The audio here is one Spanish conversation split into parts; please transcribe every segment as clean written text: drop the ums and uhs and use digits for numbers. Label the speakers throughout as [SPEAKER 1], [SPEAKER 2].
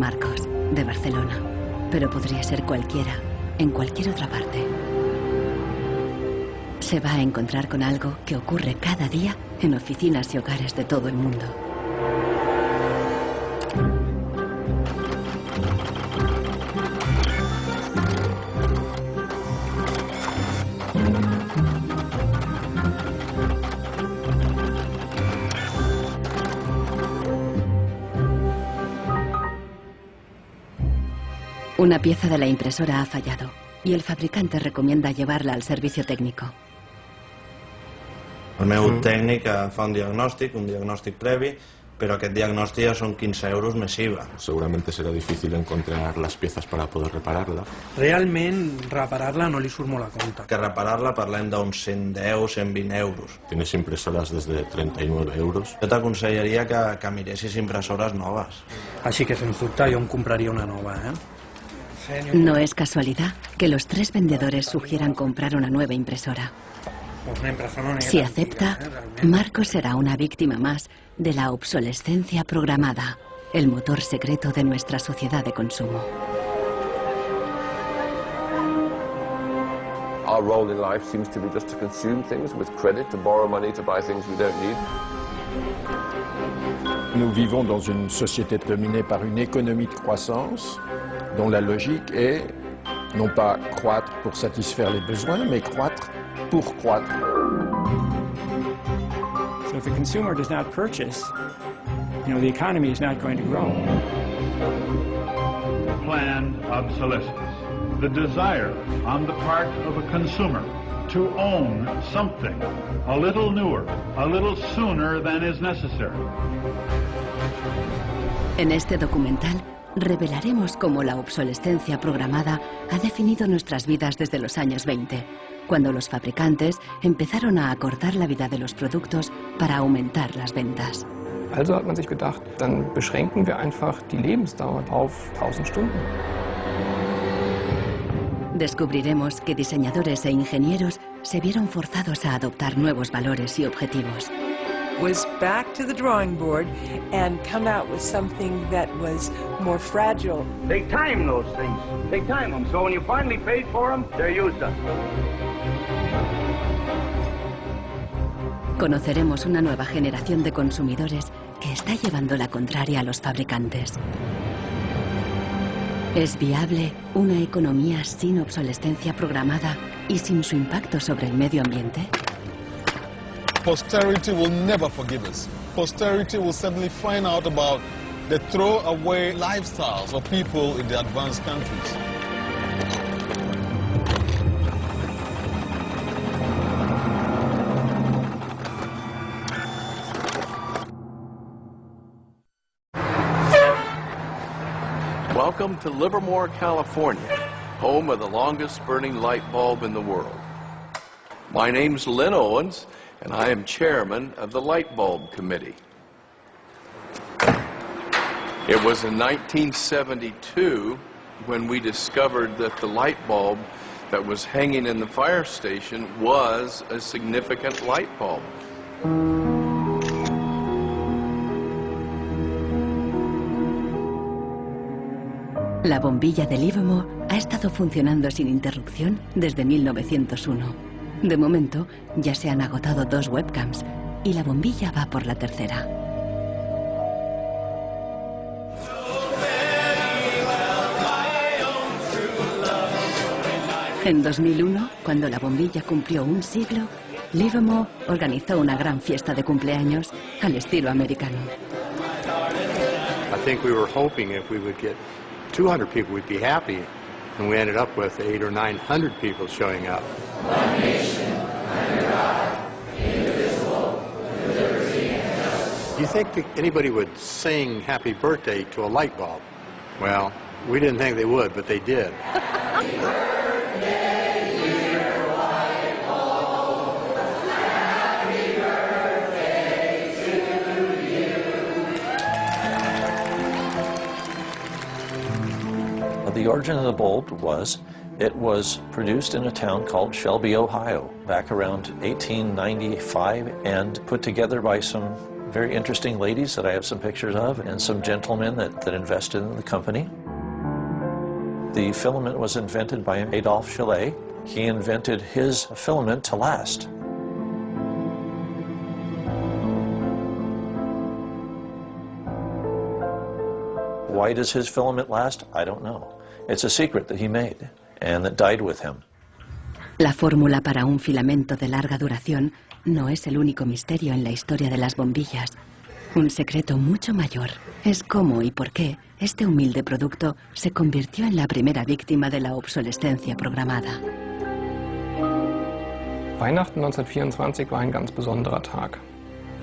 [SPEAKER 1] Marcos, de Barcelona, pero podría ser cualquiera, en cualquier otra parte. Se va a encontrar con algo que ocurre cada día en oficinas y hogares de todo el mundo. Una pieza de la impresora ha fallado y el fabricante recomienda llevarla al servicio técnico.
[SPEAKER 2] El meu tècnic fa un diagnòstic previ, pero aquest diagnòstic ja són 15 euros més IVA.
[SPEAKER 3] Seguramente será difícil encontrar las piezas para poder repararla.
[SPEAKER 4] Realment, reparar-la no li surt molt a compte.
[SPEAKER 2] Que reparar-la parlem d'uns 110, 120 euros.
[SPEAKER 3] Tienes impresoras desde 39 euros.
[SPEAKER 2] Jo t'aconsellaria que miressis impressores noves.
[SPEAKER 4] Així que, sens dubte, jo em compraria una nova,
[SPEAKER 1] No es casualidad que los 3 vendedores sugieran comprar una nueva impresora. Si acepta, Marcos será una víctima más de la obsolescencia programada, el motor secreto de nuestra sociedad de consumo.
[SPEAKER 5] Our role in life seems to be just to consume things with credit, to borrow money to buy things we don't need.
[SPEAKER 6] Nous vivons dans une société dominée par une économie de croissance dont la logique est non pas croître pour satisfaire les besoins, mais croître pour croître.
[SPEAKER 7] So if the consumer does not purchase, the economy is not going to grow.
[SPEAKER 8] Planned obsolescence, the desire on the part of a consumer to own something a little newer, a little sooner than is necessary.
[SPEAKER 1] En este documental revelaremos cómo la obsolescencia programada ha definido nuestras vidas desde los años 20, cuando los fabricantes empezaron a acortar la vida de los productos para aumentar las ventas.
[SPEAKER 9] Also hat man sich gedacht, dann beschränken wir einfach die Lebensdauer auf 1000 Stunden.
[SPEAKER 1] Descubriremos que diseñadores e ingenieros se vieron forzados a adoptar nuevos valores y objetivos.
[SPEAKER 10] Was back to the drawing board and come out with something that was more fragile.
[SPEAKER 11] Take time, those things. Take time them. So when you finally paid for them, they're used up.
[SPEAKER 1] Conoceremos una nueva generación de consumidores que está llevando la contraria a los fabricantes. ¿Es viable una economía sin obsolescencia programada y sin su impacto sobre el medio ambiente?
[SPEAKER 12] Posterity will never forgive us. Posterity will suddenly find out about the throwaway lifestyles of people in the advanced countries.
[SPEAKER 13] Welcome to Livermore, California, home of the longest burning light bulb in the world. My name's Lynn Owens, and I am chairman of the Light Bulb Committee. It was in 1972 when we discovered that the light bulb that was hanging in the fire station was a significant light bulb.
[SPEAKER 1] La bombilla de Livermore ha estado funcionando sin interrupción desde 1901. De momento, ya se han agotado 2 webcams y la bombilla va por la tercera. En 2001, cuando la bombilla cumplió un siglo, Livermore organizó una gran fiesta de cumpleaños al estilo americano.
[SPEAKER 14] I think we were hoping if we would get 200 people, we'd be happy, and we ended up with 800 or 900 people showing up.
[SPEAKER 15] One nation, under God, indivisible, with liberty and justice.
[SPEAKER 14] Do you think that anybody would sing happy birthday to a light bulb? Well, we didn't think they would, but they did.
[SPEAKER 16] The origin of the bulb was, it was produced in a town called Shelby, Ohio, back around 1895, and put together by some very interesting ladies that I have some pictures of, and some gentlemen that invested in the company. The filament was invented by Adolphe Chaillet. He invented his filament to last. Why does his filament last? I don't know. It's a secret that he made and that died with him.
[SPEAKER 1] La fórmula para un filamento de larga duración no es el único misterio en la historia de las bombillas. Un secreto mucho mayor es cómo y por qué este humilde producto se convirtió en la primera víctima de la obsolescencia programada.
[SPEAKER 9] Weihnachten 1924 war ein ganz besonderer Tag.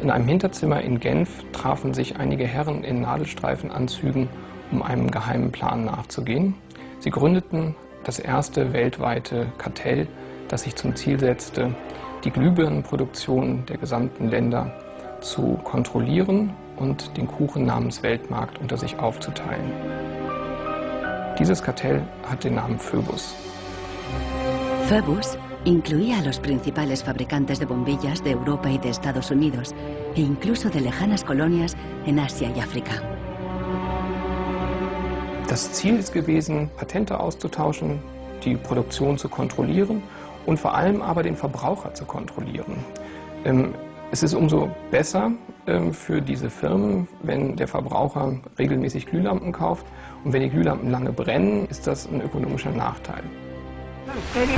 [SPEAKER 9] In einem Hinterzimmer in Genf trafen sich einige Herren in Nadelstreifenanzügen, um einem geheimen Plan nachzugehen. Sie gründeten das erste weltweite Kartell, das sich zum Ziel setzte, die Glühbirnenproduktion der gesamten Länder zu kontrollieren und den Kuchen namens Weltmarkt unter sich aufzuteilen. Dieses Kartell hat den Namen Phoebus.
[SPEAKER 1] Phoebus incluía a los principales fabricantes de bombillas de Europa y de Estados Unidos, e incluso de lejanas colonias en Asia y África.
[SPEAKER 9] Das Ziel ist gewesen, Patente auszutauschen, die Produktion zu kontrollieren und vor allem aber den Verbraucher zu kontrollieren. Es ist umso besser für diese Firmen, wenn der Verbraucher regelmäßig Glühlampen kauft, und wenn die Glühlampen lange brennen, ist das ein ökonomischer Nachteil.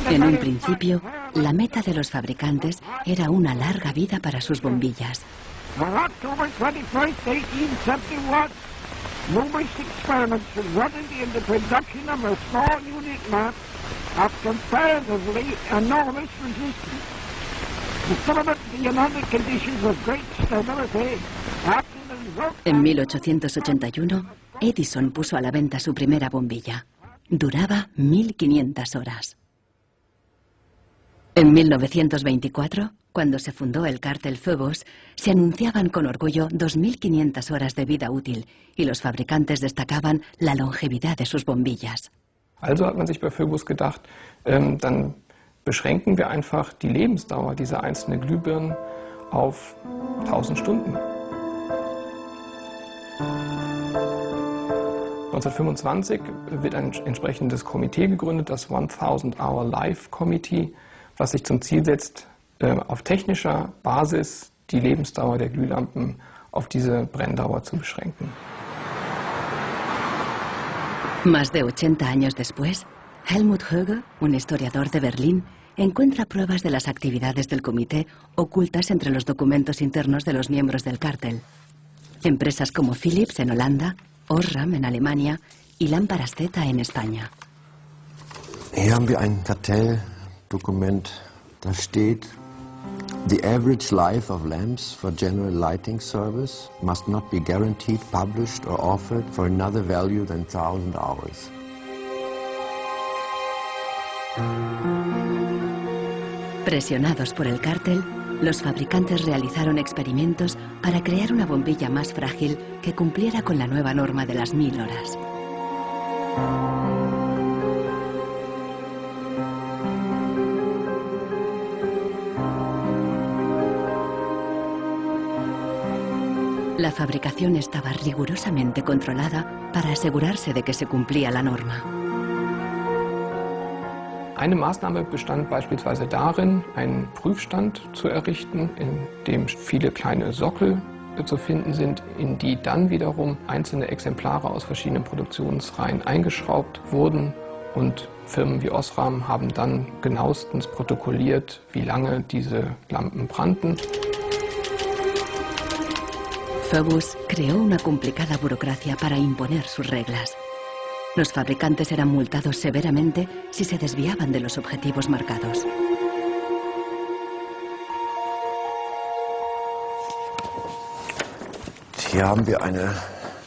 [SPEAKER 1] En un principio, la meta de los fabricantes era una larga vida para sus bombillas.
[SPEAKER 17] On October 21st, 1871, numerous experiments resulted in the production of a small unit lamp of comparatively enormous resistance. The filament being under conditions of great stability acted as work.
[SPEAKER 1] En 1881, Edison puso a la venta su primera bombilla. Duraba 1500 horas. En 1924, cuando se fundó el cártel Phoebus, se anunciaban con orgullo 2500 horas de vida útil y los fabricantes destacaban la longevidad de sus bombillas.
[SPEAKER 9] Also hat man sich bei Phoebus gedacht, dann beschränken wir einfach die Lebensdauer dieser einzelnen Glühbirnen auf 1000 Stunden. 1925 wird ein entsprechendes Komitee gegründet, das 1000-Hour Life Committee, was sich zum Ziel setzt, auf technischer Basis die Lebensdauer der Glühlampen auf diese Brenndauer zu beschränken.
[SPEAKER 1] Más de 80 años después, Helmut Höge, un historiador de Berlín, encuentra pruebas de las actividades del comité ocultas entre los documentos internos de los miembros del cártel. Empresas como Philips en Holanda, Osram en Alemania y Lámparas Z en España.
[SPEAKER 18] Hier haben wir ein Kartelldokument, da steht: The average life of lamps for general lighting service must not be guaranteed, published or offered for another value than 1000 hours.
[SPEAKER 1] Presionados por el cártel, los fabricantes realizaron experimentos para crear una bombilla más frágil que cumpliera con la nueva norma de las 1000 horas. La fabricación estaba rigurosamente controlada para asegurarse de que se cumplía la norma.
[SPEAKER 9] Eine Maßnahme bestand beispielsweise darin, einen Prüfstand zu errichten, in dem viele kleine Sockel zu finden sind, in die dann wiederum einzelne Exemplare aus verschiedenen Produktionsreihen eingeschraubt wurden, und Firmen wie Osram haben dann genauestens protokolliert, wie lange diese Lampen brannten.
[SPEAKER 1] Phoebus creó una complicada burocracia para imponer sus reglas. Los fabricantes eran multados severamente si se desviaban de los objetivos marcados.
[SPEAKER 18] Hier haben wir eine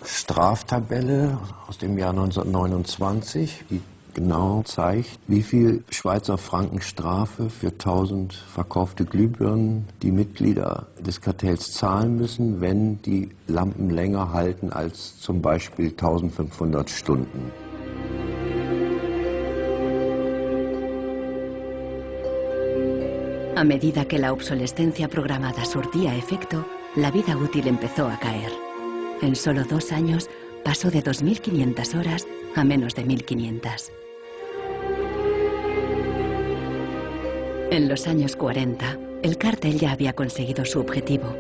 [SPEAKER 18] Straftabelle aus dem Jahr 1929, die genau zeigt, wie viel Schweizer Franken Strafe für 1000 verkaufte Glühbirnen die Mitglieder des Kartells zahlen müssen, wenn die Lampen länger halten als zum Beispiel 1500 Stunden.
[SPEAKER 1] A medida que la obsolescencia programada surtía efecto, la vida útil empezó a caer. En solo 2 años pasó de 2.500 horas a menos de 1.500. En los años 40, el cártel ya había conseguido su objetivo.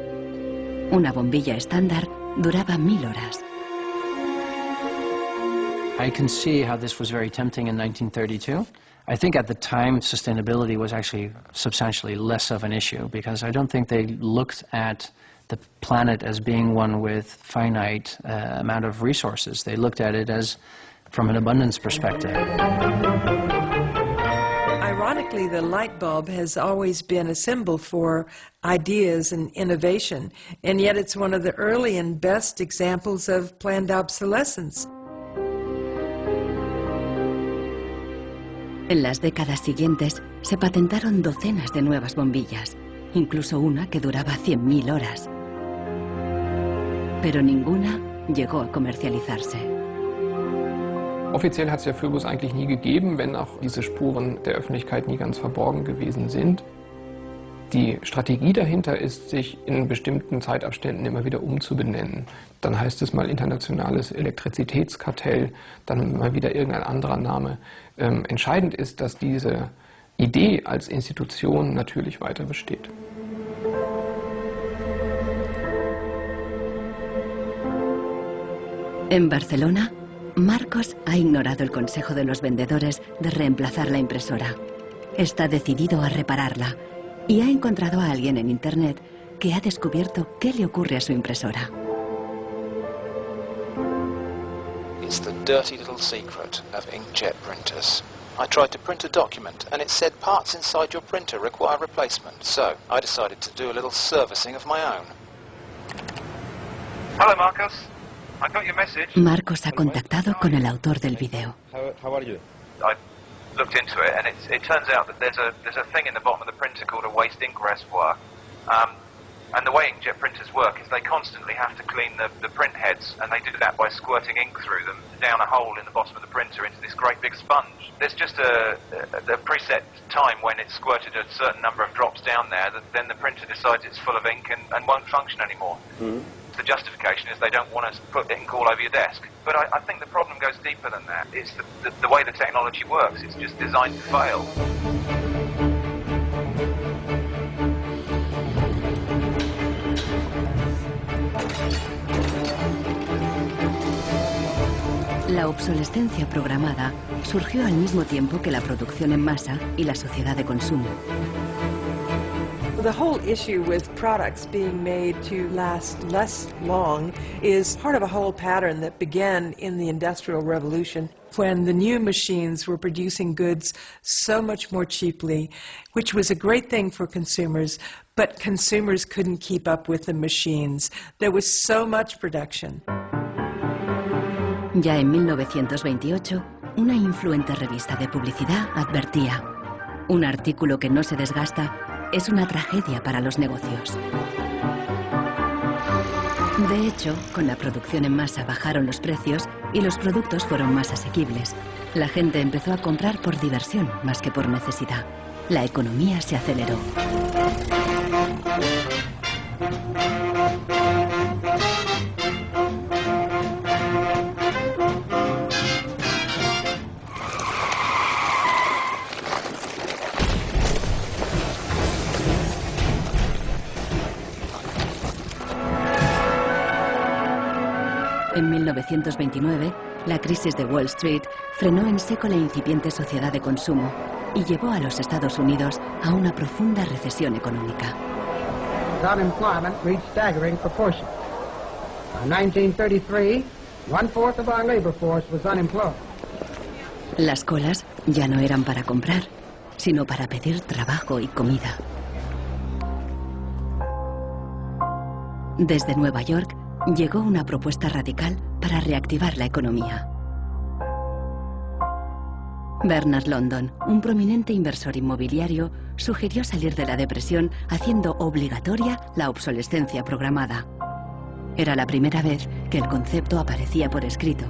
[SPEAKER 1] Una bombilla estándar duraba 1.000 horas.
[SPEAKER 19] I can see how this was very tempting in 1932. I think at the time sustainability was actually substantially less of an issue because I don't think they looked at the planet as being one with finite amount of resources. They looked at it as from an abundance perspective.
[SPEAKER 10] Ironically, the light bulb has always been a symbol for ideas and innovation, and yet it's one of the early and best examples of planned obsolescence.
[SPEAKER 1] En las décadas siguientes se patentaron docenas de nuevas bombillas, incluso una que duraba 100.000 horas. Pero ninguna llegó a comercializarse.
[SPEAKER 9] Offiziell hat es ja Phobos eigentlich nie gegeben, wenn auch diese Spuren der Öffentlichkeit nie ganz verborgen gewesen sind. Die Strategie dahinter ist, sich in bestimmten Zeitabständen immer wieder umzubenennen. Dann heißt es mal internationales Elektrizitätskartell, dann mal wieder irgendein anderer Name. Entscheidend ist, dass diese Idee als Institution natürlich weiter besteht.
[SPEAKER 1] En Barcelona, Marcos ha ignorado el consejo de los vendedores de reemplazar la impresora. Está decidido a repararla y ha encontrado a alguien en Internet que ha descubierto qué le ocurre a su impresora.
[SPEAKER 20] It's the dirty little secret of inkjet printers. I tried to print a document and it said parts inside your printer require replacement, so I decided to do a little servicing of my own.
[SPEAKER 11] Hello, Marcus. I got your message.
[SPEAKER 1] Marcos ha contactado con el autor del video.
[SPEAKER 11] How are you? I looked into it, and it turns out that there's a thing in the bottom of the printer called a waste ink reservoir. And the way inkjet printers work is they constantly have to clean the print heads, and they do that by squirting ink through them down a hole in the bottom of the printer into this great big sponge. There's just a preset time when it's squirted a certain number of drops down there that then the printer decides it's full of ink and won't function anymore. Mm-hmm. The justification is they don't want to put ink all over your desk. But I think the problem goes deeper than that. It's the way the technology works. It's just designed to fail.
[SPEAKER 1] La obsolescencia programada surgió al mismo tiempo que la producción en masa y la sociedad de consumo.
[SPEAKER 10] The whole issue with products being made to last less long is part of a whole pattern that began in the Industrial Revolution when the new machines were producing goods so much more cheaply, which was a great thing for consumers, but consumers couldn't keep up with the machines. There was so much production.
[SPEAKER 1] Ya en 1928, una influente revista de publicidad advertía: un artículo que no se desgasta es una tragedia para los negocios. De hecho, con la producción en masa bajaron los precios y los productos fueron más asequibles. La gente empezó a comprar por diversión más que por necesidad. La economía se aceleró. En 1929, la crisis de Wall Street frenó en seco la incipiente sociedad de consumo y llevó a los Estados Unidos a una profunda recesión económica.
[SPEAKER 17] Unemployment reached staggering proportions. In 1933, 1/4 of our labor force was unemployed.
[SPEAKER 1] Las colas ya no eran para comprar, sino para pedir trabajo y comida. Desde Nueva York llegó una propuesta radical para reactivar la economía. Bernard London, un prominente inversor inmobiliario, sugirió salir de la depresión haciendo obligatoria la obsolescencia programada. Era la primera vez que el concepto aparecía por escrito.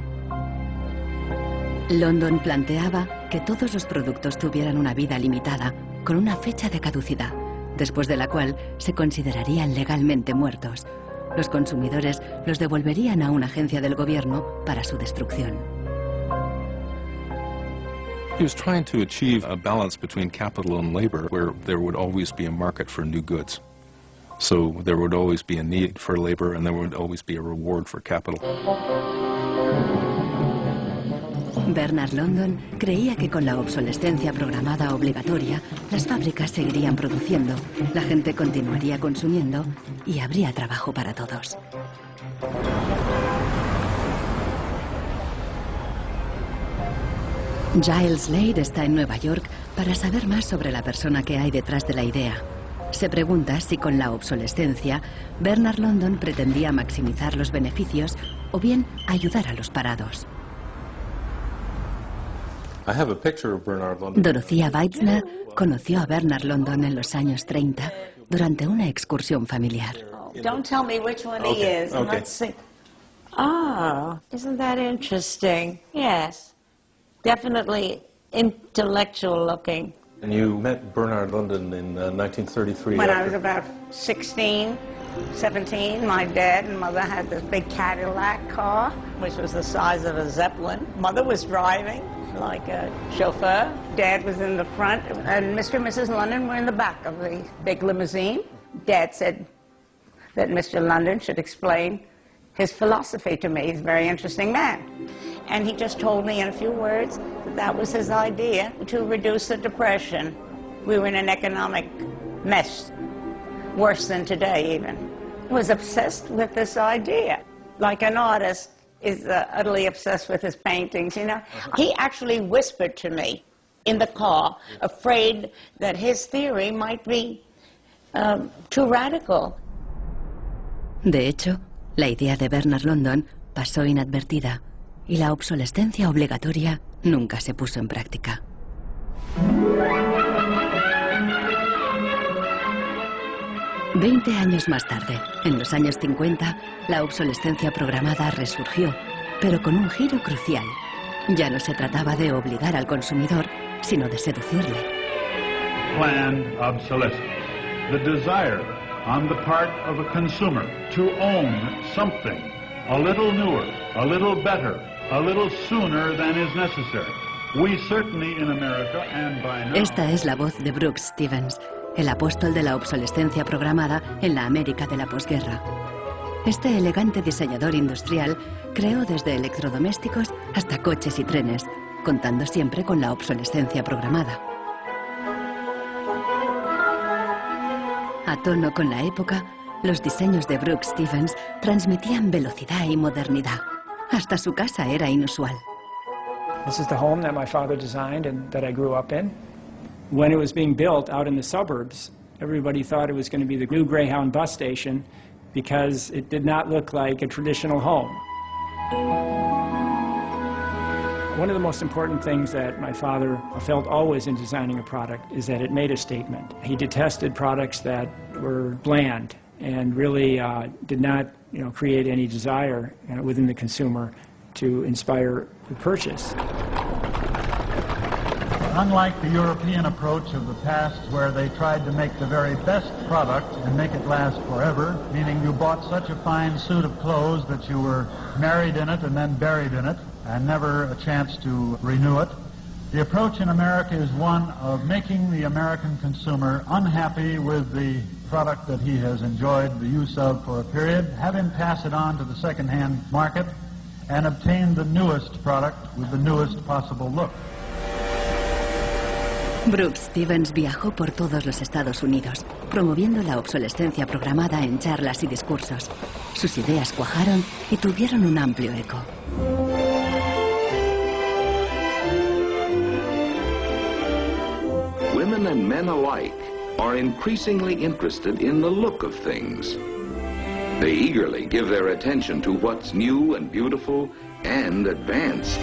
[SPEAKER 1] London planteaba que todos los productos tuvieran una vida limitada, con una fecha de caducidad, después de la cual se considerarían legalmente muertos. Los consumidores los devolverían a una agencia del gobierno para su destrucción.
[SPEAKER 3] He was trying to achieve a balance between capital and labor where there would always be a market for new goods. So there would always be a need for labor and there would always be a reward for capital.
[SPEAKER 1] Bernard London creía que con la obsolescencia programada obligatoria, las fábricas seguirían produciendo, la gente continuaría consumiendo y habría trabajo para todos. Giles Slade está en Nueva York para saber más sobre la persona que hay detrás de la idea. Se pregunta si con la obsolescencia, Bernard London pretendía maximizar los beneficios o bien ayudar a los parados. Dorothea Weitzner conoció a Bernard London en los años 30 durante una excursión familiar.
[SPEAKER 21] Don't tell me which one he is.
[SPEAKER 2] Okay.
[SPEAKER 21] Let's see. Oh, isn't that interesting? Yes. Definitely intellectual looking.
[SPEAKER 3] And you met Bernard London in 1933.
[SPEAKER 21] When I was about 16, 17, my dad and mother had this big Cadillac car, which was the size of a Zeppelin. Mother was driving like a chauffeur. Dad was in the front, and Mr. and Mrs. London were in the back of the big limousine. Dad said that Mr. London should explain his philosophy to me. He's a very interesting man. And he just told me in a few words that that was his idea to reduce the Depression. We were in an economic mess, worse than today even. He was obsessed with this idea, like an artist is utterly obsessed with his paintings, you know. He actually whispered to me in the car, afraid that his theory might be too radical.
[SPEAKER 1] De hecho, la idea de Bernard London pasó inadvertida y la obsolescencia obligatoria nunca se puso en práctica. Veinte años más tarde, en los años 50, la obsolescencia programada resurgió, pero con un giro crucial. Ya no se trataba de obligar al consumidor, sino de seducirle.
[SPEAKER 8] Planned obsolescence. The desire on the part of a consumer to own something a little newer, a little better, a little sooner than is necessary. We certainly in America and by now...
[SPEAKER 1] Esta es la voz de Brooks Stevens, el apóstol de la obsolescencia programada en la América de la posguerra. Este elegante diseñador industrial creó desde electrodomésticos hasta coches y trenes, contando siempre con la obsolescencia programada. A tono con la época, los diseños de Brooks Stevens transmitían velocidad y modernidad. Hasta su casa era inusual.
[SPEAKER 7] This is the home that my father designed and that I grew up in. When it was being built out in the suburbs, everybody thought it was going to be the new Greyhound bus station because it did not look like a traditional home. One of the most important things that my father felt always in designing a product is that it made a statement. He detested products that were bland and really did not, create any desire within the consumer to inspire the purchase.
[SPEAKER 8] Unlike the European approach of the past where they tried to make the very best product and make it last forever, meaning you bought such a fine suit of clothes that you were married in it and then buried in it and never a chance to renew it, the approach in America is one of making the American consumer unhappy with the product that he has enjoyed the use of for a period, have him pass it on to the second-hand market, and obtain the newest product with the newest possible look.
[SPEAKER 1] Brooks Stevens viajó por todos los Estados Unidos, promoviendo la obsolescencia programada en charlas y discursos. Sus ideas cuajaron y tuvieron un amplio eco.
[SPEAKER 22] Women and men alike are increasingly interested in the look of things. They eagerly give their attention to what's new and beautiful and advanced.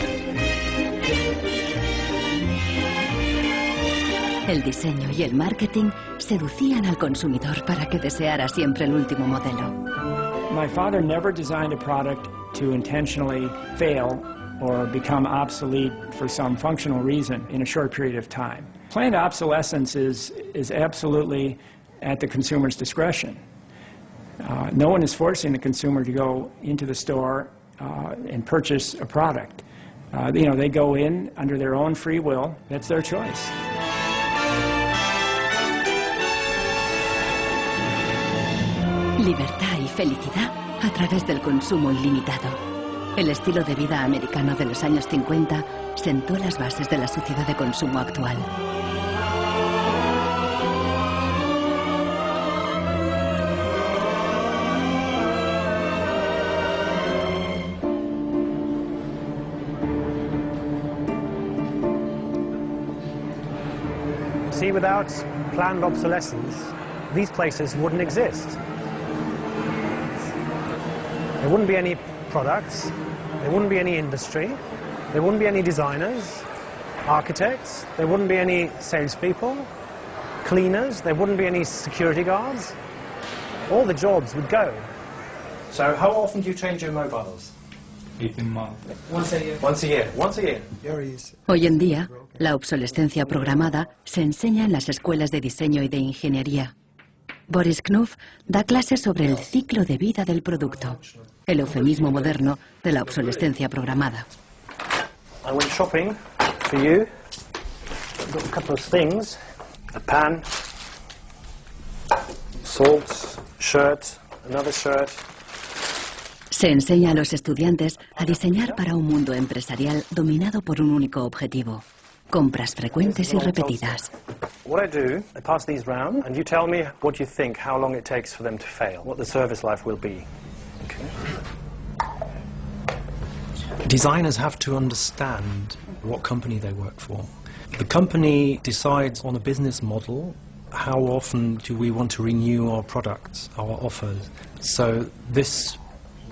[SPEAKER 1] El diseño y el marketing seducían al consumidor para que deseara siempre el último modelo.
[SPEAKER 7] My father never designed a product to intentionally fail or become obsolete for some functional reason in a short period of time. Planned obsolescence is absolutely at the consumer's discretion. No one is forcing the consumer to go into the store and purchase a product. You know, they go in under their own free will. That's their choice.
[SPEAKER 1] Libertad y felicidad a través del consumo ilimitado. El estilo de vida americano de los años 50 sentó las bases de la sociedad de consumo actual.
[SPEAKER 4] See, without planned obsolescence, these places wouldn't exist. There wouldn't be any products, there wouldn't be any industry, there wouldn't be any designers, architects, there wouldn't be any salespeople, cleaners, there wouldn't be any security guards. All the jobs would go.
[SPEAKER 5] So how often do you change your mobiles?
[SPEAKER 4] 18 months.
[SPEAKER 5] Once a year. Once a year. Once a year.
[SPEAKER 1] Hoy en día, la obsolescencia programada se enseña en las escuelas de diseño y de ingeniería. Boris Knopf da clases sobre el ciclo de vida del producto, el eufemismo moderno de la obsolescencia programada.
[SPEAKER 4] I went shopping for you. I've got a couple of things. A pan, salt, shirt, another shirt.
[SPEAKER 1] Se enseña a los estudiantes a diseñar para un mundo empresarial dominado por un único objetivo: compras frecuentes y repetidas.
[SPEAKER 4] What I do, I pass these round, and you tell me what you think, how long it takes for them to fail, what the service life will be. Okay.
[SPEAKER 23] Designers have to understand what company they work for. The company decides on a business model. How often do we want to renew our products, our offers? So this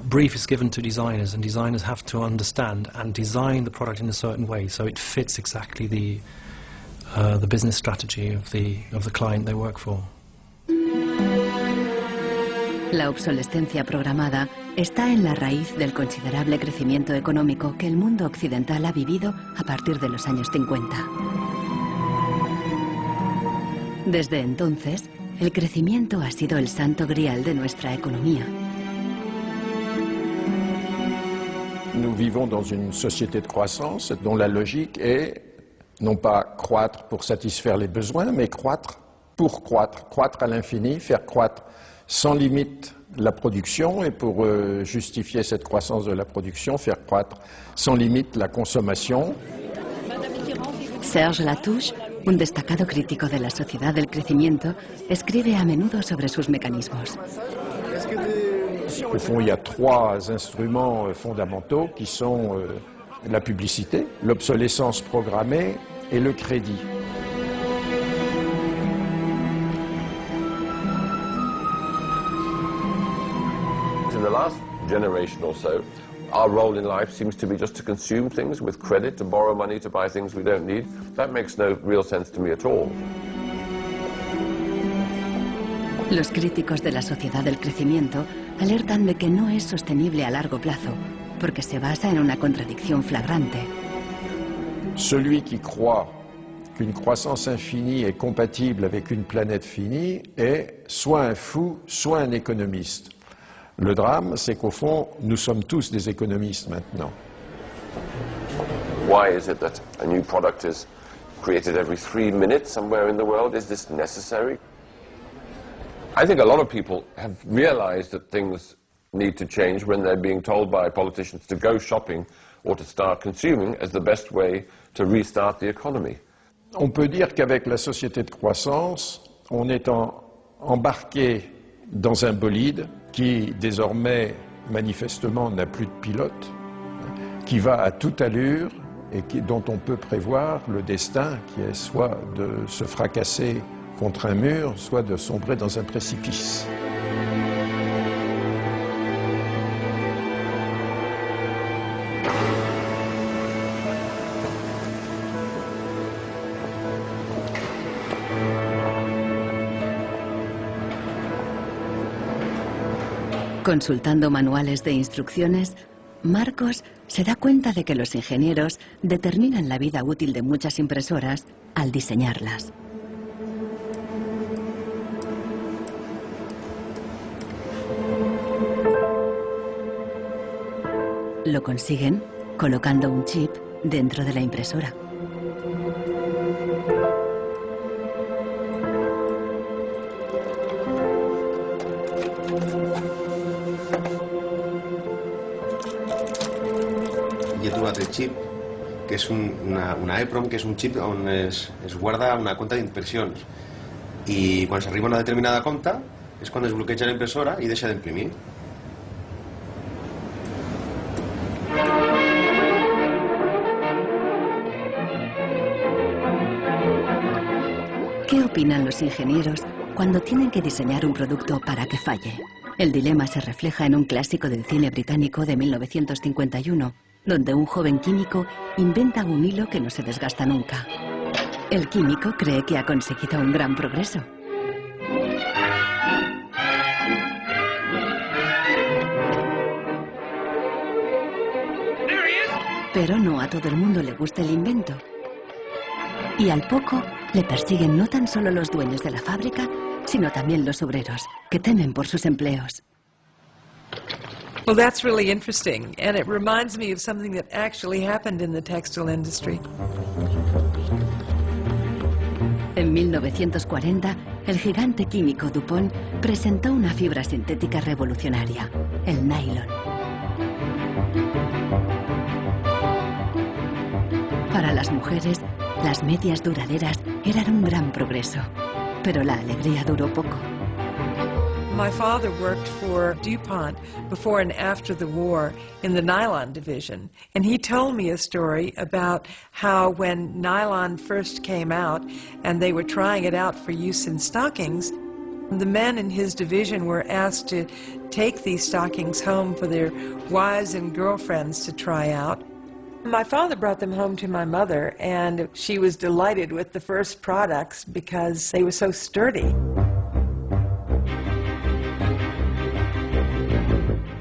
[SPEAKER 23] brief is given to designers, and designers have to understand and design the product in a certain way so it fits exactly the business strategy of the client they work for.
[SPEAKER 1] La obsolescencia programada está en la raíz del considerable crecimiento económico que el mundo occidental ha vivido a partir de los años 50. Desde entonces, el crecimiento ha sido el santo grial de nuestra economía.
[SPEAKER 6] Nous vivons dans une société de croissance dont la logique est non pas croître pour satisfaire les besoins, mais croître pour croître, croître à l'infini, faire croître sans limite la production, et pour justifier cette croissance de la production, faire croître sans limite la consommation.
[SPEAKER 1] Serge Latouche, un destacado crítico de la sociedad del crecimiento, escribe a menudo sobre sus mecanismos.
[SPEAKER 6] Au fond, il y a trois instruments fondamentaux qui sont la publicité, l'obsolescence programmée et le crédit.
[SPEAKER 13] In the last generation or so, our role in life seems to be just to consume things with credit, to borrow money to buy things we don't need. That makes no real sense to me at all.
[SPEAKER 1] Los críticos de la sociedad del crecimiento alertan de que no es sostenible a largo plazo, porque se basa en una contradicción flagrante.
[SPEAKER 6] Celui qui croit qu'une croissance infinie est compatible avec une planète finie est soit un fou, soit un économiste. Le drame, c'est qu'au fond, nous sommes tous des économistes maintenant.
[SPEAKER 13] Why is it that a new product is created every 3 minutes somewhere in the world? Is this necessary? I think a lot of people have realized that things need to change when they're being told by politicians to go shopping or to start consuming as the best way to restart the economy.
[SPEAKER 6] On peut dire qu'avec la société de croissance, on est embarqué dans un bolide qui désormais manifestement n'a plus de pilote, qui va à toute allure et dont on peut prévoir le destin qui est soit de se fracasser contre un mur, soit de sombrer dans un précipice.
[SPEAKER 1] Consultando manuales de instrucciones, Marcos se da cuenta de que los ingenieros determinan la vida útil de muchas impresoras al diseñarlas. Lo consiguen colocando un chip dentro de la impresora.
[SPEAKER 12] Hi ha trobat el xip, que és una EEPROM, que és un xip on es guarda una compta d'impressions. I quan s'arriba a una determinada compta és quan es bloqueja la impressora i deixa d'imprimir.
[SPEAKER 1] ¿Qué opinan los ingenieros cuando tienen que diseñar un producto para que falle? El dilema se refleja en un clásico del cine británico de 1951, donde un joven químico inventa un hilo que no se desgasta nunca. El químico cree que ha conseguido un gran progreso. Pero no a todo el mundo le gusta el invento. Y al poco le persiguen no tan solo los dueños de la fábrica, sino también los obreros, que temen por sus empleos.
[SPEAKER 10] Well, that's really interesting, and it reminds me of something that actually happened in the textile industry.
[SPEAKER 1] En 1940, el gigante químico DuPont presentó una fibra sintética revolucionaria, el nylon. Para las mujeres, las medias duraderas eran un gran progreso, pero la alegría duró poco.
[SPEAKER 10] My father worked for DuPont before and after the war in the nylon division, and he told me a story about how when nylon first came out and they were trying it out for use in stockings, the men in his division were asked to take these stockings home for their wives and girlfriends to try out. My father brought them home to my mother, and she was delighted with the first products because they were so sturdy.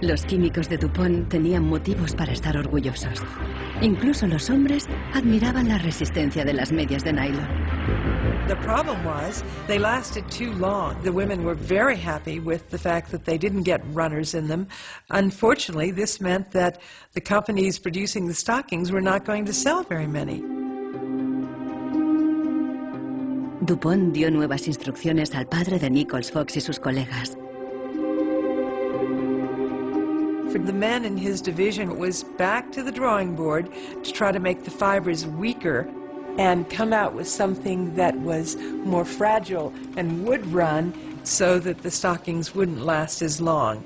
[SPEAKER 1] Los químicos de DuPont tenían motivos para estar orgullosos. Incluso los hombres admiraban la resistencia de las medias de nylon.
[SPEAKER 10] The problem was they lasted too long. The women were very happy with the fact that they didn't get runners in them. Unfortunately, this meant that the companies producing the stockings were not going to sell very many.
[SPEAKER 1] DuPont dio nuevas instrucciones al padre de Nichols Fox y sus colegas.
[SPEAKER 10] For the men in his division, it was back to the drawing board to try to make the fibers weaker and come out with something that was more fragile and would run so that the stockings wouldn't last as long.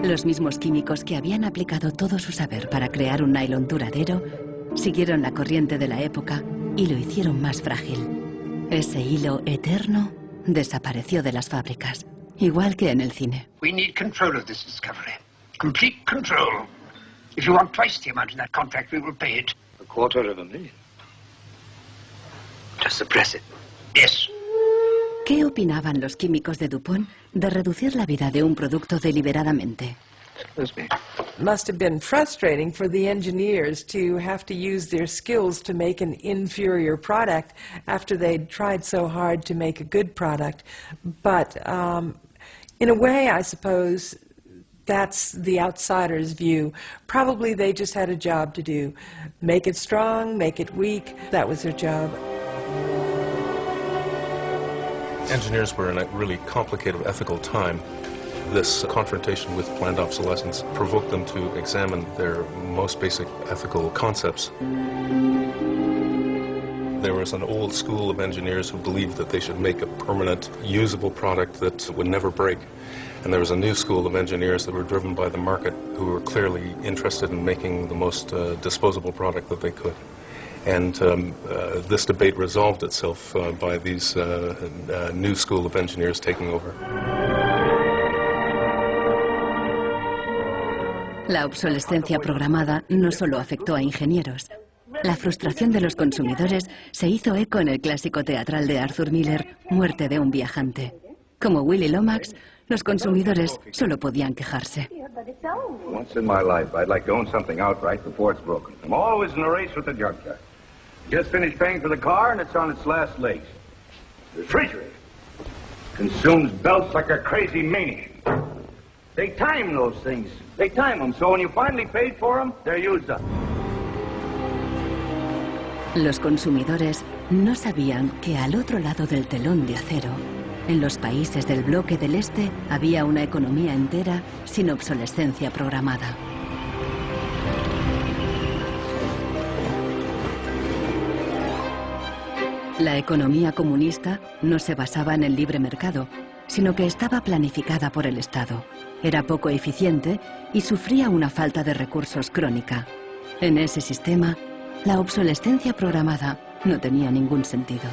[SPEAKER 1] Los mismos químicos que habían aplicado todo su saber para crear un nylon duradero siguieron la corriente de la época y lo hicieron más frágil. Ese hilo eterno desapareció de las fábricas, igual que en el cine.
[SPEAKER 17] We need control of this discovery. Complete control. If you want twice the amount in that contract, we will pay it.
[SPEAKER 14] $250,000. To suppress it.
[SPEAKER 17] Yes.
[SPEAKER 1] ¿Qué opinaban los químicos de DuPont de reducir la vida de un producto deliberadamente?
[SPEAKER 10] Must have been frustrating for the engineers to have to use their skills to make an inferior product after they'd tried so hard to make a good product. But in a way, I suppose, that's the outsider's view. Probably they just had a job to do. Make it strong, make it weak. That was their job.
[SPEAKER 3] Engineers were in a really complicated ethical time. This confrontation with planned obsolescence provoked them to examine their most basic ethical concepts. There was an old school of engineers who believed that they should make a permanent, usable product that would never break. And there was a new school of engineers that were driven by the market who were clearly interested in making the most disposable product that they could. And this debate resolved itself by these new school of engineers taking over.
[SPEAKER 1] La obsolescencia programada no solo afectó a ingenieros. La frustración de los consumidores se hizo eco en el clásico teatral de Arthur Miller, Muerte de un viajante. Como Willy Lomax, los consumidores solo podían quejarse.
[SPEAKER 15] Once in my life, I'd like to own something outright before it's broken. I'm always in a race with the junkyard. Just finished paying for the car and it's on its last legs. The refrigerator consumes belts like a crazy maniac. They time those things. They time them, so when you finally paid for them, they're used up.
[SPEAKER 1] Los consumidores no sabían que al otro lado del telón de acero, en los países del bloque del Este, había una economía entera sin obsolescencia programada. La economía comunista no se basaba en el libre mercado, sino que estaba planificada por el Estado. Era poco eficiente y sufría una falta de recursos crónica. En ese sistema, la obsolescencia programada no tenía ningún sentido.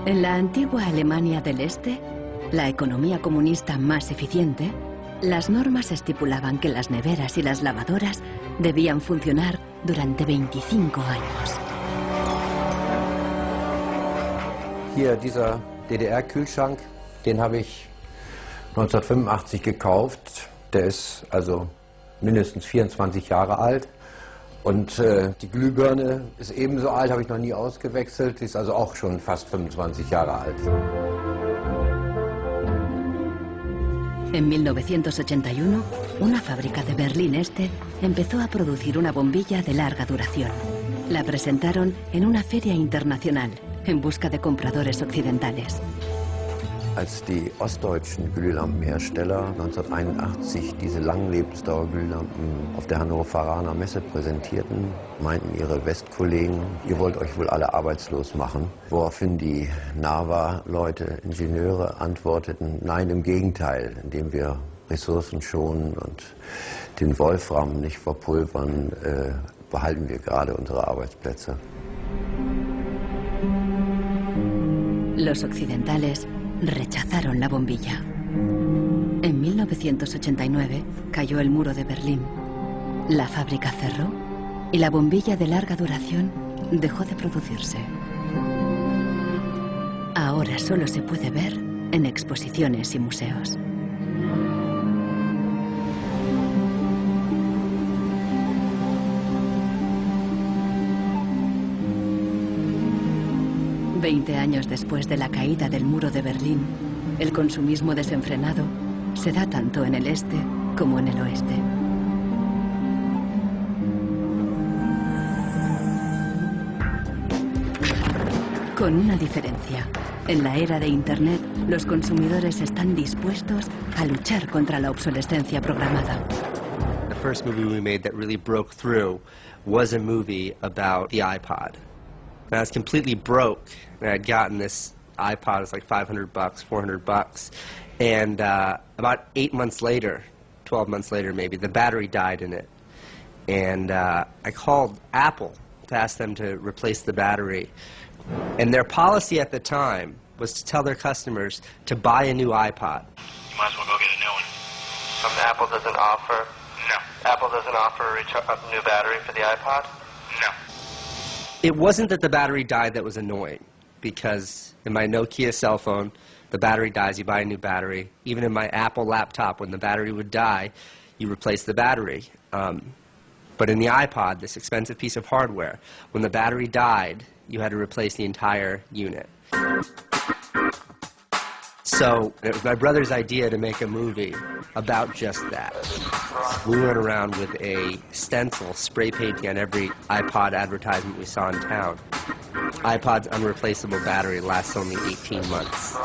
[SPEAKER 1] En la antigua Alemania del Este, la economía comunista más eficiente, las normas estipulaban que las neveras y las lavadoras debían funcionar durante 25 años.
[SPEAKER 14] Hier dieser DDR-Kühlschrank, den habe ich 1985 gekauft. Der ist also mindestens 24 Jahre alt. Und die Glühbirne ist ebenso alt, habe ich noch nie ausgewechselt. Die ist also auch schon fast 25 Jahre alt.
[SPEAKER 1] En 1981, una fábrica de Berlín Este empezó a producir una bombilla de larga duración. La presentaron en una feria internacional en busca de compradores occidentales.
[SPEAKER 14] Als die ostdeutschen Glühlampenhersteller 1981 diese Langlebensdauerglühlampen auf der Hannoveraner Messe präsentierten, meinten ihre Westkollegen, ihr wollt euch wohl alle arbeitslos machen. Woraufhin die NAVA-Leute, Ingenieure, antworteten, nein, im Gegenteil, indem wir Ressourcen schonen und den Wolfram nicht verpulvern, behalten wir gerade unsere Arbeitsplätze.
[SPEAKER 1] Los occidentales rechazaron la bombilla. En 1989 cayó el muro de Berlín. La fábrica cerró y la bombilla de larga duración dejó de producirse. Ahora solo se puede ver en exposiciones y museos. Veinte años después de la caída del muro de Berlín, el consumismo desenfrenado se da tanto en el este como en el oeste. Con una diferencia. En la era de Internet, los consumidores están dispuestos a luchar contra la obsolescencia programada.
[SPEAKER 16] The first movie we made that really broke through was a movie about the iPod. And I was completely broke, and I had gotten this iPod. It was like $500, $400, and about 8 months later, 12 months later maybe, the battery died in it. And I called Apple to ask them to replace the battery. And their policy at the time was to tell their customers to buy a new iPod.
[SPEAKER 11] You might as well go get a new one. Apple doesn't offer? No. Apple doesn't offer a new battery for the iPod? No.
[SPEAKER 16] It wasn't that the battery died that was annoying, because in my Nokia cell phone, the battery dies, you buy a new battery. Even in my Apple laptop, when the battery would die, you replace the battery. But in the iPod, this expensive piece of hardware, when the battery died, you had to replace the entire unit. So it was my brother's idea to make a movie about just that. We went around with a stencil spray painting on every iPod advertisement we saw in town. iPod's unreplaceable battery lasts only 18 months.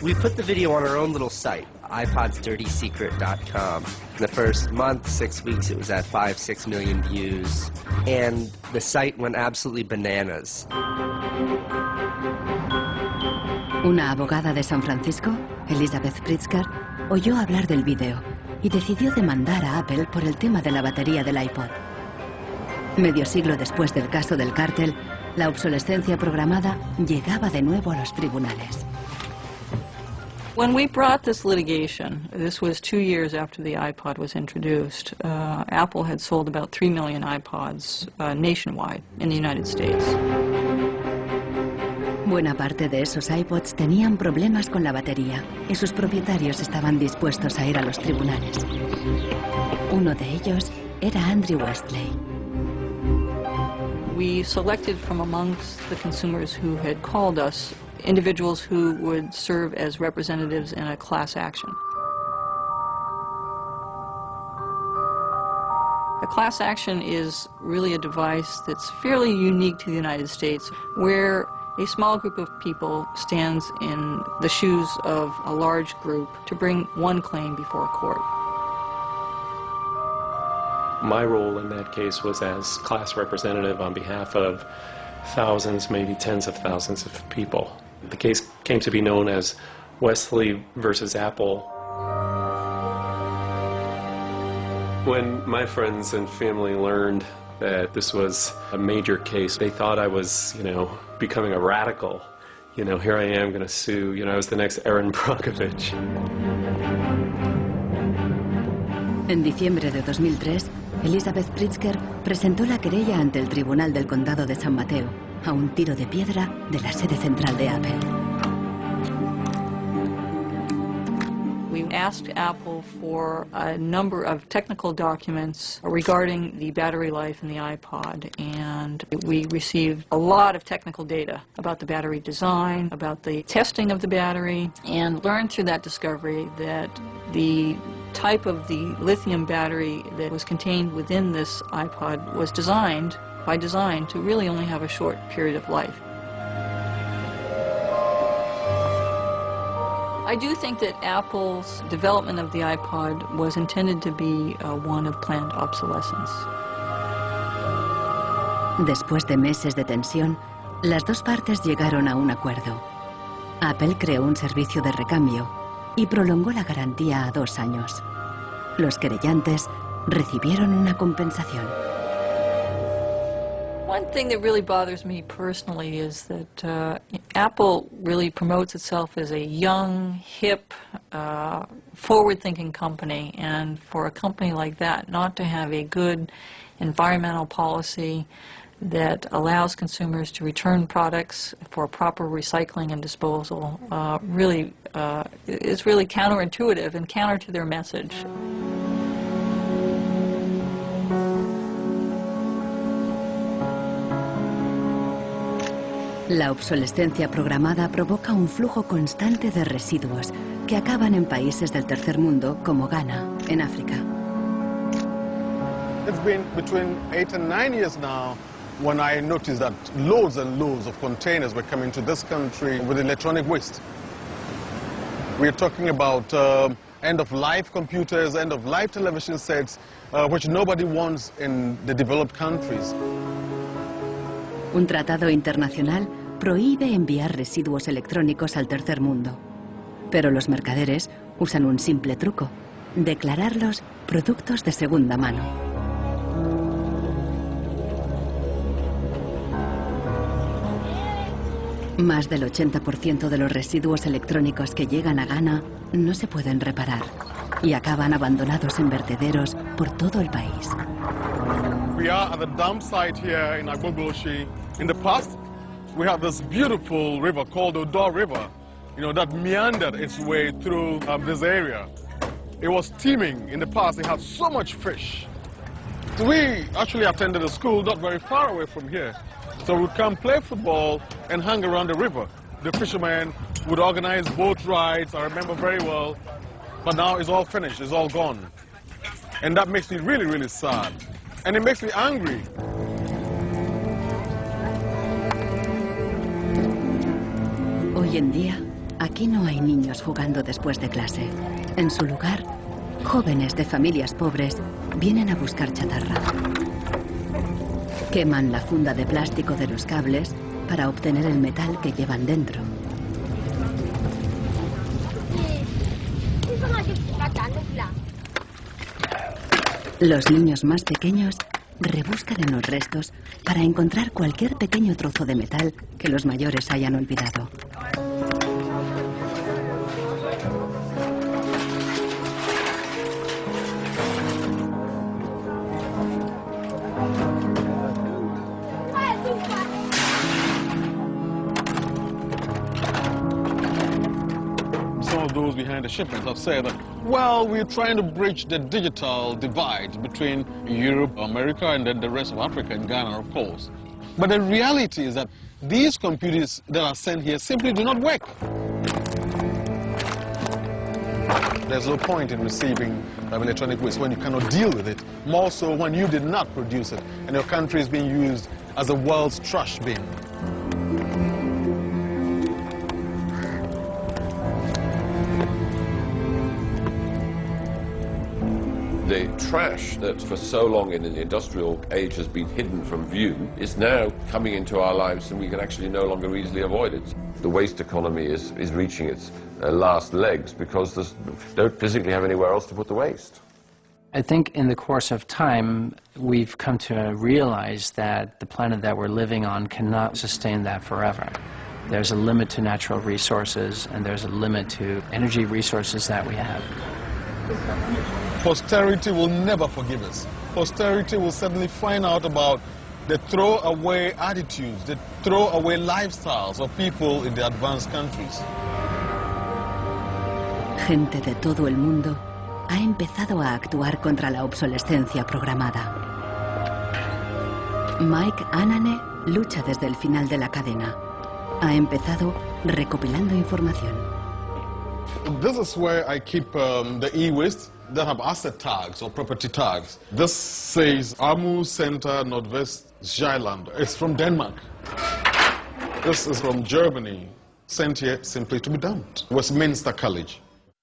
[SPEAKER 16] We put the video on our own little site, iPodsDirtySecret.com. In the first month, 6 weeks, it was at 5-6 million views, and the site went absolutely bananas.
[SPEAKER 1] Una abogada de San Francisco, Elizabeth Pritzker, oyó hablar del vídeo y decidió demandar a Apple por el tema de la batería del iPod. Medio siglo después del caso del cártel, la obsolescencia programada llegaba de nuevo a los tribunales.
[SPEAKER 18] When we brought this litigation, this was 2 years after the iPod was introduced, Apple had sold about 3 million iPods nationwide in the United States.
[SPEAKER 1] Buena parte de esos iPods tenían problemas con la batería y sus propietarios estaban dispuestos a ir a los tribunales. Uno de ellos era Andrew Westley.
[SPEAKER 18] We selected from amongst the consumers who had called us individuals who would serve as representatives in a class action. A class action is really a device that's fairly unique to the United States, where a small group of people stands in the shoes of a large group to bring one claim before a court.
[SPEAKER 9] My role in that case was as class representative on behalf of thousands, maybe tens of thousands of people. The case came to be known as Wesley versus Apple. When my friends and family learned that this was a major case, they thought I was, becoming a radical. Here I am going to sue, I was the next Erin Brockovich.
[SPEAKER 1] En diciembre de 2003, Elizabeth Pritzker presentó la querella ante el Tribunal del Condado de San Mateo, a un tiro de piedra de la sede central de Apple.
[SPEAKER 18] We asked Apple for a number of technical documents regarding the battery life in the iPod, and we received a lot of technical data about the battery design, about the testing of the battery, and learned through that discovery that the type of the lithium battery that was contained within this iPod was designed, by design, to really only have a short period of life. I do think that Apple's development of the iPod was intended to be one of planned obsolescence.
[SPEAKER 1] Después de meses de tensión, las dos partes llegaron a un acuerdo. Apple creó un servicio de recambio y prolongó la garantía a 2 años. Los querellantes recibieron una compensación.
[SPEAKER 18] One thing that really bothers me personally is that Apple really promotes itself as a young, hip, forward-thinking company, and for a company like that not to have a good environmental policy that allows consumers to return products for proper recycling and disposal is really counterintuitive and counter to their message.
[SPEAKER 1] La obsolescencia programada provoca un flujo constante de residuos que acaban en países del tercer mundo como Ghana, en África.
[SPEAKER 19] It's been between 8 and 9 years now when I noticed that loads and loads of containers were coming to this country with electronic waste. We're talking about end-of-life computers, end-of-life television sets, which nobody wants in the developed countries.
[SPEAKER 1] Un tratado internacional prohíbe enviar residuos electrónicos al tercer mundo. Pero los mercaderes usan un simple truco: declararlos productos de segunda mano. Más del 80% de los residuos electrónicos que llegan a Ghana no se pueden reparar y acaban abandonados en vertederos por todo el país.
[SPEAKER 19] We are at the dump site here in Agbogbloshie. In the past, we had this beautiful river called the Odor River, that meandered its way through this area. It was teeming in the past. It had so much fish. So we actually attended a school not very far away from here. So we'd come play football and hang around the river. The fishermen would organize boat rides, I remember very well. But now it's all finished, it's all gone. And that makes me really, really sad. And it makes me angry.
[SPEAKER 1] Hoy en día, aquí no hay niños jugando después de clase. En su lugar, jóvenes de familias pobres vienen a buscar chatarra. Queman la funda de plástico de los cables para obtener el metal que llevan dentro. Los niños más pequeños rebuscan en los restos para encontrar cualquier pequeño trozo de metal que los mayores hayan olvidado.
[SPEAKER 19] Those behind the shipments have said that, well, we're trying to bridge the digital divide between Europe, America, and then the rest of Africa and Ghana, of course. But the reality is that these computers that are sent here simply do not work. There's no point in receiving electronic waste when you cannot deal with it, more so when you did not produce it and your country is being used as the world's trash bin.
[SPEAKER 13] The trash that for so long in the industrial age has been hidden from view is now coming into our lives, and we can actually no longer easily avoid it. The waste economy is reaching its last legs because they don't physically have anywhere else to put the waste.
[SPEAKER 2] I think in the course of time we've come to realize that the planet that we're living on cannot sustain that forever. There's a limit to natural resources and there's a limit to energy resources that we have.
[SPEAKER 19] Posterity will never forgive us. Posterity will certainly find out about the throwaway attitudes, the throwaway lifestyles of people in the advanced countries.
[SPEAKER 1] Gente de todo el mundo ha empezado a actuar contra la obsolescencia programada. Mike Anane lucha desde el final de la cadena. Ha empezado recopilando información.
[SPEAKER 19] This is where I keep the e-waste that have asset tags or property tags. This says Amu Center Nordvest Zeeland. It's from Denmark. This is from Germany, sent here simply to be dumped. Westminster College.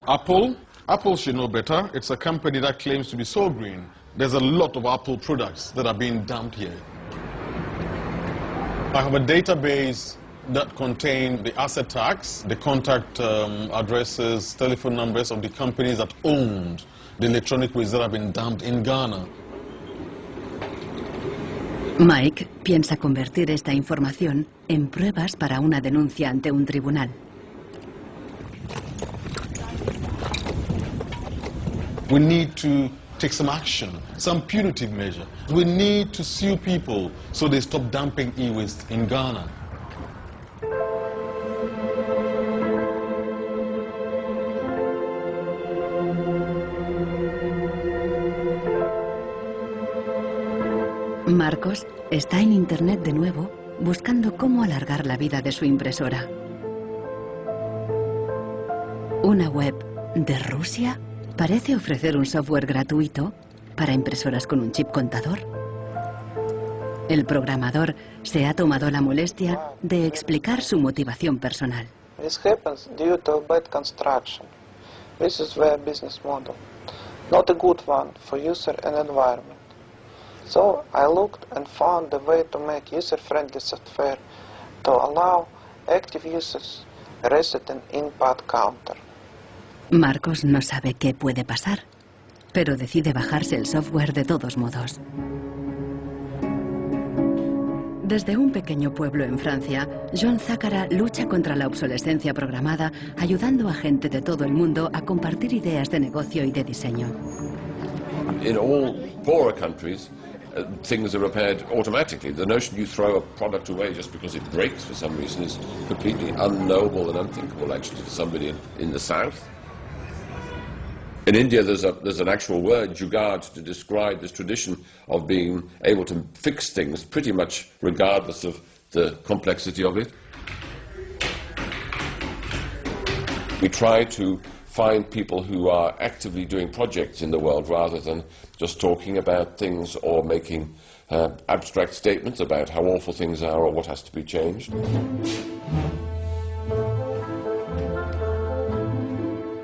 [SPEAKER 19] Apple should know better. It's a company that claims to be so green. There's a lot of Apple products that are being dumped here. I have a database that contain the asset tags, the contact addresses, telephone numbers of the companies that owned the electronic waste that have been dumped in Ghana.
[SPEAKER 1] Mike piensa convertir esta información en pruebas para una denuncia ante un tribunal.
[SPEAKER 19] We need to take some action, some punitive measure. We need to sue people so they stop dumping e-waste in Ghana.
[SPEAKER 1] Marcos está en Internet de nuevo buscando cómo alargar la vida de su impresora. Una web de Rusia parece ofrecer un software gratuito para impresoras con un chip contador. El programador se ha tomado la molestia de explicar su motivación personal.
[SPEAKER 20] This happens due to bad construction. This is their business model. Not a good one for user and environment. So I looked and found a way to make user-friendly software to allow active users reset an input counter.
[SPEAKER 1] Marcos no sabe qué puede pasar, pero decide bajarse el software de todos modos. Desde un pequeño pueblo en Francia, John Zácara lucha contra la obsolescencia programada, ayudando a gente de todo el mundo a compartir ideas de negocio y de diseño.
[SPEAKER 13] In all poorer countries, things are repaired automatically. The notion you throw a product away just because it breaks for some reason is completely unknowable and unthinkable, actually, for somebody in the south. In India, there's an actual word, jugaad, to describe this tradition of being able to fix things pretty much regardless of the complexity of it. We try to find people who are actively doing projects in the world rather than just talking about things or making abstract statements about how awful things are or what has to be changed.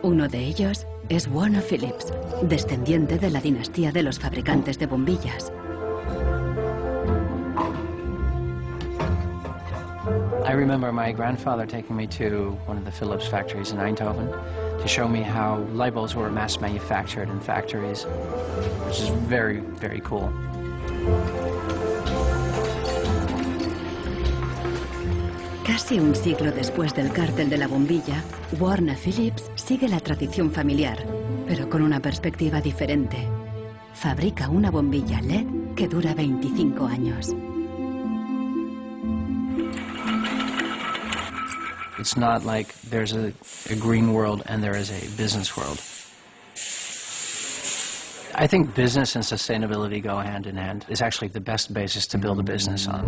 [SPEAKER 1] Uno de ellos es Warner Phillips, descendiente de la dinastía de los fabricantes de bombillas.
[SPEAKER 2] I remember my grandfather taking me to one of the Philips factories in Eindhoven to show me how light bulbs were mass manufactured in factories, which is very, very cool.
[SPEAKER 1] Casi un siglo después del cártel de la bombilla, Warner Phillips sigue la tradición familiar, pero con una perspectiva diferente. Fabrica una bombilla LED que dura 25 años.
[SPEAKER 2] It's not like there's a green world and there is a business world. I think business and sustainability go hand in hand. It's actually the best basis to build a business on.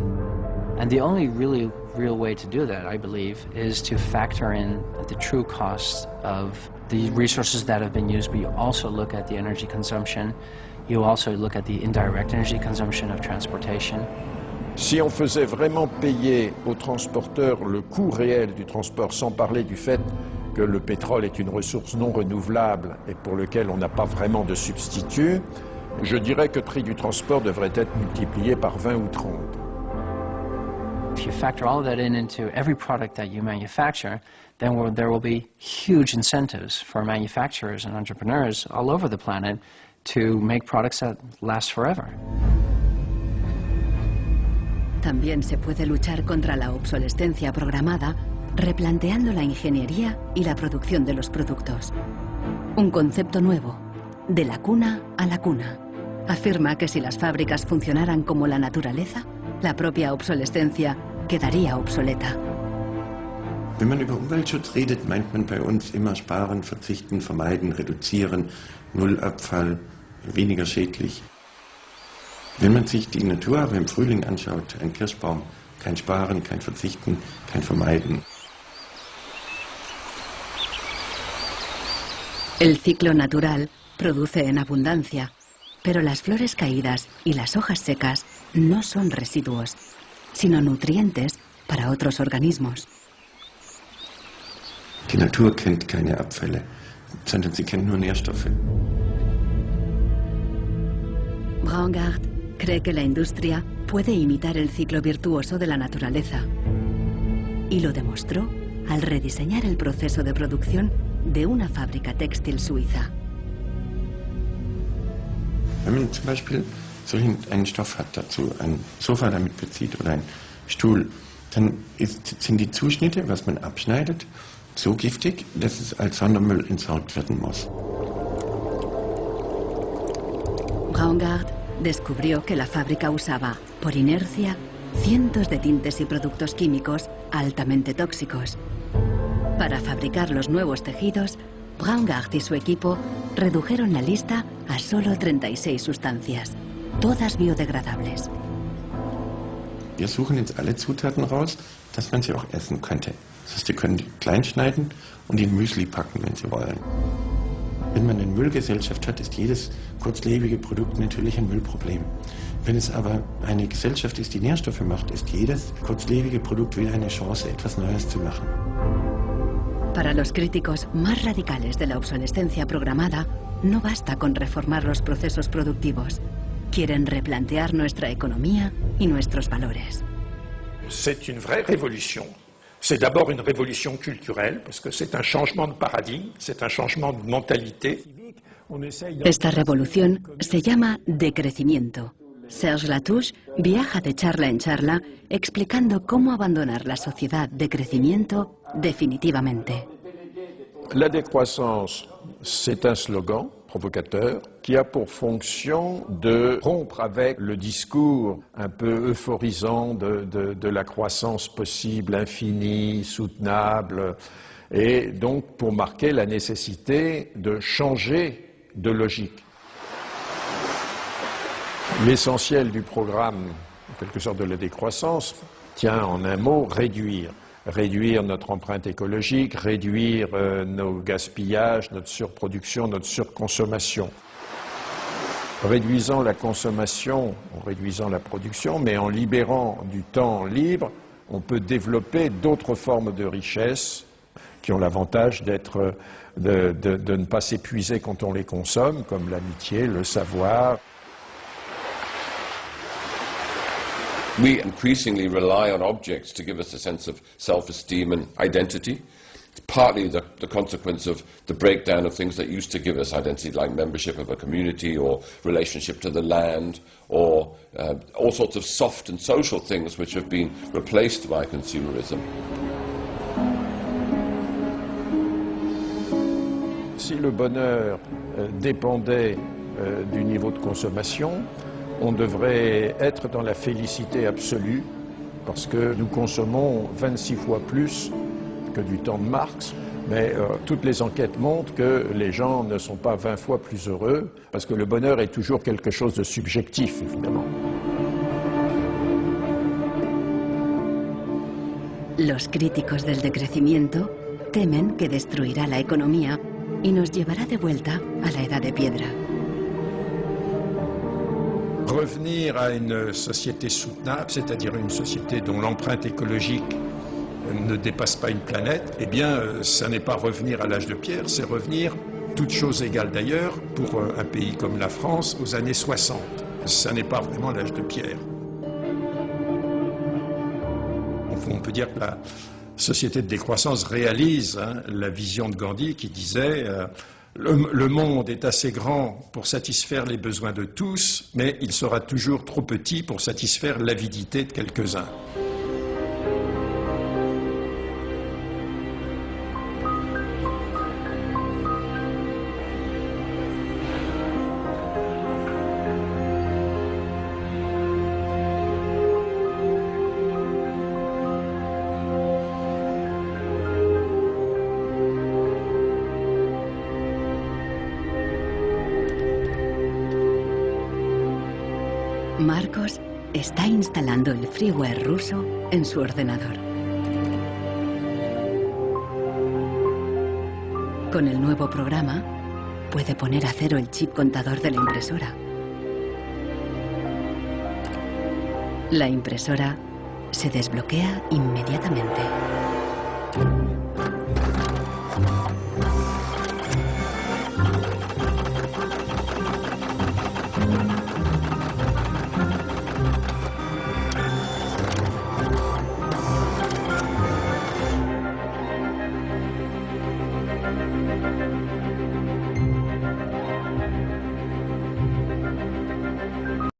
[SPEAKER 2] And the only really real way to do that, I believe, is to factor in the true costs of the resources that have been used, but you also look at the energy consumption, you also look at the indirect energy consumption of transportation.
[SPEAKER 6] Si on faisait vraiment payer aux transporteurs le coût réel du transport, sans parler du fait que le pétrole est une ressource non renouvelable et pour lequel on n'a pas vraiment de substitut, je dirais que le prix du transport devrait être multiplié par 20 ou 30.
[SPEAKER 2] If you factor all of that into every product that you manufacture, then there will be huge incentives for manufacturers and entrepreneurs all over the planet to make products that last forever.
[SPEAKER 1] También se puede luchar contra la obsolescencia programada replanteando la ingeniería y la producción de los productos. Un concepto nuevo, de la cuna a la cuna. Afirma que si las fábricas funcionaran como la naturaleza, la propia obsolescencia quedaría obsoleta.
[SPEAKER 14] Wenn man über Umweltschutz redet, meint man bei uns immer sparen, verzichten, vermeiden, reduzieren, Nullabfall, weniger schädlich. Wenn man sich die Natur aber im Frühling anschaut, ein Kirschbaum, kein Sparen, kein Verzichten, kein Vermeiden.
[SPEAKER 1] El ciclo natural produce en abundancia, pero las flores caídas y las hojas secas no son residuos, sino nutrientes para otros organismos.
[SPEAKER 14] Die Natur kennt keine Abfälle, sondern sie kennt nur Nährstoffe.
[SPEAKER 1] Braungart cree que la industria puede imitar el ciclo virtuoso de la naturaleza. Y lo demostró al rediseñar el proceso de producción de una fábrica textil suiza.
[SPEAKER 14] Wenn man zum Beispiel einen Stoff hat dazu, ein Sofa damit bezieht oder ein Stuhl, dann sind die Zuschnitte, was man abschneidet, so giftig, dass es als Sondermüll entsorgt werden muss.
[SPEAKER 1] Braungart descubrió que la fábrica usaba, por inercia, cientos de tintes y productos químicos altamente tóxicos. Para fabricar los nuevos tejidos, Braungart y su equipo redujeron la lista a solo 36 sustancias, todas biodegradables.
[SPEAKER 14] Wir suchen jetzt alle Zutaten raus, dass man sie auch essen könnte. Das heißt, Sie können die klein schneiden und in Müsli packen, wenn Sie wollen. Wenn man eine Müllgesellschaft hat, ist jedes kurzlebige Produkt natürlich ein Müllproblem. Wenn es aber eine Gesellschaft ist, die Nährstoffe macht, ist jedes kurzlebige Produkt wieder eine Chance, etwas Neues zu machen.
[SPEAKER 1] Para los críticos más radicales de la obsolescencia programada, no basta con reformar los procesos productivos. Quieren replantear nuestra economía y nuestros valores.
[SPEAKER 6] C'est une vraie révolution. C'est d'abord une révolution culturelle, parce que c'est un changement de paradigme, c'est un changement de mentalité.
[SPEAKER 1] Esta revolución se llama decrecimiento. Serge Latouche viaja de charla en charla explicando cómo abandonar la sociedad de crecimiento definitivamente.
[SPEAKER 6] La décroissance, c'est un slogan provocateur qui a pour fonction de rompre avec le discours un peu euphorisant de la croissance possible, infinie, soutenable, et donc pour marquer la nécessité de changer de logique. L'essentiel du programme, en quelque sorte de la décroissance, tient en un mot réduire. Réduire notre empreinte écologique, réduire nos gaspillages, notre surproduction, notre surconsommation. Réduisant la consommation, en réduisant la production, mais en libérant du temps libre, on peut développer d'autres formes de richesse qui ont l'avantage d'être, de ne pas s'épuiser quand on les consomme, comme l'amitié, le savoir.
[SPEAKER 13] We increasingly rely on objects to give us a sense of self-esteem and identity. It's partly the consequence of the breakdown of things that used to give us identity, like membership of a community or relationship to the land, or all sorts of soft and social things which have been replaced by consumerism.
[SPEAKER 6] Si le bonheur dépendait du niveau de consommation, on devrait être dans la félicité absolue parce que nous consommons 26 fois plus que du temps de Marx, mais toutes les enquêtes montrent que les gens ne sont pas 20 fois plus heureux, parce que le bonheur est toujours quelque chose de subjectif, évidemment.
[SPEAKER 1] Los críticos del decrecimiento temen que destruirá la economía y nos llevará de vuelta a la edad de piedra.
[SPEAKER 6] Revenir à une société soutenable, c'est-à-dire une société dont l'empreinte écologique ne dépasse pas une planète, eh bien, ça n'est pas revenir à l'âge de pierre, c'est revenir, toutes choses égales d'ailleurs, pour un pays comme la France, aux années 60. Ça n'est pas vraiment l'âge de pierre. On peut dire que la société de décroissance réalise la vision de Gandhi qui disait le monde est assez grand pour satisfaire les besoins de tous, mais il sera toujours trop petit pour satisfaire l'avidité de quelques-uns.
[SPEAKER 1] Marcos está instalando el freeware ruso en su ordenador. Con el nuevo programa, puede poner a cero el chip contador de la impresora. La impresora se desbloquea inmediatamente.